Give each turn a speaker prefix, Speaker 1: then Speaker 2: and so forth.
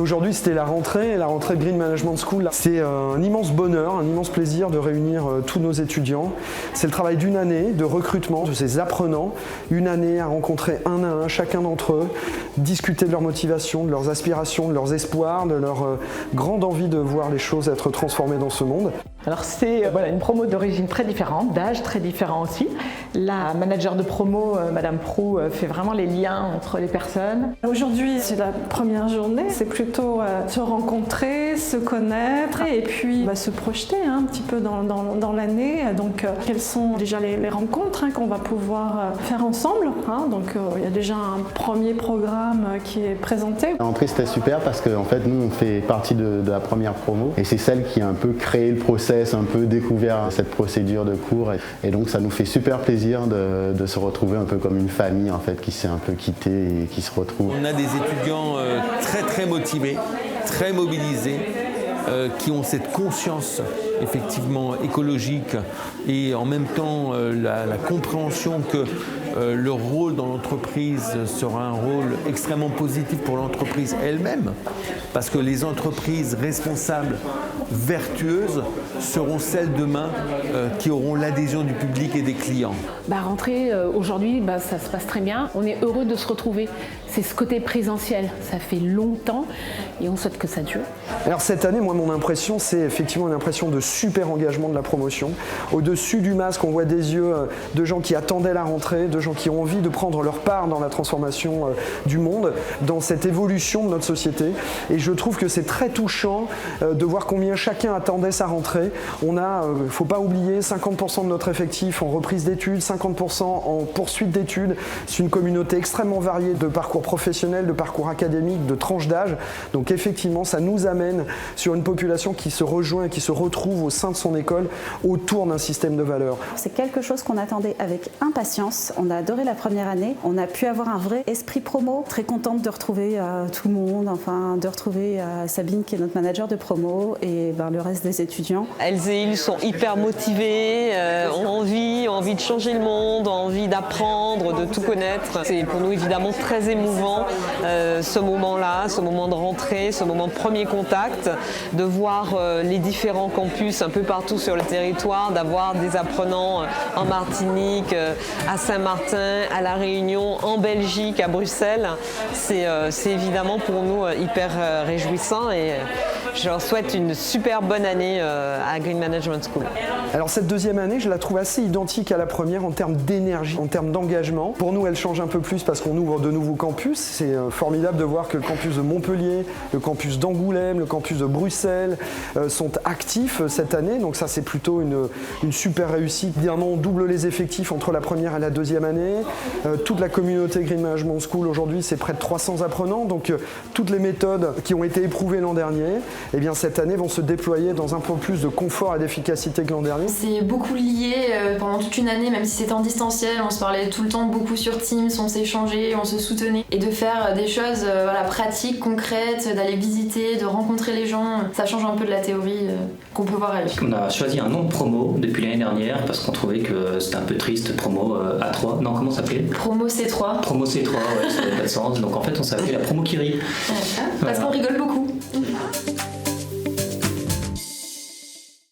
Speaker 1: Aujourd'hui, c'était la rentrée de Green Management School. C'est un immense bonheur, un immense plaisir de réunir tous nos étudiants. C'est le travail d'une année de recrutement de ces apprenants, une année à rencontrer un à un chacun d'entre eux, discuter de leur motivation, de leurs aspirations, de leurs espoirs, de leur grande envie de voir les choses être transformées dans ce monde.
Speaker 2: Alors c'est une promo d'origine très différente, d'âge très différent aussi. La manager de promo, Madame Prou, fait vraiment les liens entre les personnes.
Speaker 3: Aujourd'hui, c'est la première journée, c'est plutôt se rencontrer, se connaître et puis se projeter un petit peu dans l'année. Donc quelles sont déjà les rencontres qu'on va pouvoir faire ensemble. Donc il y a déjà un premier programme qui est présenté.
Speaker 4: L'entrée c'était super parce qu'en fait nous on fait partie de la première promo et c'est celle qui a un peu créé le process, un peu découvert cette procédure de cours et donc ça nous fait super plaisir de se retrouver un peu comme une famille en fait qui s'est un peu quittée et qui se retrouve.
Speaker 5: On a des étudiants très motivés, très mobilisés, qui ont cette conscience effectivement écologique et en même temps la compréhension que leur rôle dans l'entreprise sera un rôle extrêmement positif pour l'entreprise elle-même, parce que les entreprises responsables, vertueuses, seront celles demain qui auront l'adhésion du public et des clients.
Speaker 6: Rentrer aujourd'hui, ça se passe très bien. On est heureux de se retrouver. C'est ce côté présentiel. Ça fait longtemps et on souhaite que ça dure.
Speaker 1: Alors cette année, moi, mon impression, c'est effectivement une impression de super engagement de la promotion. Au-dessus du masque, on voit des yeux de gens qui attendaient la rentrée, de gens qui ont envie de prendre leur part dans la transformation du monde, dans cette évolution de notre société. Et je trouve que c'est très touchant de voir combien chacun attendait sa rentrée. On a, il ne faut pas oublier, 50% de notre effectif en reprise d'études, 50% en poursuite d'études. C'est une communauté extrêmement variée de parcours professionnels, de parcours académiques, de tranches d'âge. Donc effectivement, ça nous amène sur une population qui se rejoint et qui se retrouve au sein de son école autour d'un système de valeurs.
Speaker 7: C'est quelque chose qu'on attendait avec impatience. On a adoré la première année. On a pu avoir un vrai esprit promo. Très contente de retrouver tout le monde, de retrouver Sabine qui est notre manager de promo et le reste des étudiants.
Speaker 8: Elles et ils sont hyper motivés, ont envie de changer le monde, ont envie d'apprendre, de tout connaître. C'est pour nous évidemment très émouvant ce moment-là, ce moment de rentrée, ce moment de premier contact, de voir les différents campus un peu partout sur le territoire, d'avoir des apprenants en Martinique, à Saint-Martin, à La Réunion, en Belgique, à Bruxelles. C'est évidemment pour nous hyper réjouissant et je leur souhaite une super bonne année à Green Management School.
Speaker 1: Alors cette deuxième année, je la trouve assez identique à la première en termes d'énergie, en termes d'engagement. Pour nous, elle change un peu plus parce qu'on ouvre de nouveaux campus. C'est formidable de voir que le campus de Montpellier, le campus d'Angoulême, le campus de Bruxelles sont actifs cette année. Donc ça, c'est plutôt une super réussite. Évidemment, on double les effectifs entre la première et la deuxième année. Toute la communauté Green Management School aujourd'hui, c'est près de 300 apprenants. Donc toutes les méthodes qui ont été éprouvées l'an dernier, cette année vont se déployer dans un peu plus de confort et d'efficacité que l'an dernier.
Speaker 9: C'est beaucoup lié pendant toute une année, même si c'était en distanciel, on se parlait tout le temps beaucoup sur Teams, on s'échangeait, on se soutenait. Et de faire des choses pratiques, concrètes, d'aller visiter, de rencontrer les gens, ça change un peu de la théorie qu'on peut voir à l'école.
Speaker 10: On a choisi un nom de promo depuis l'année dernière parce qu'on trouvait que c'était un peu triste, promo A3. Non, comment ça s'appelait ?
Speaker 9: Promo C3.
Speaker 10: Promo C3, ouais, ça n'avait pas de sens. Donc en fait, on s'appelait la promo qui rit.
Speaker 9: Parce qu'on rigole beaucoup.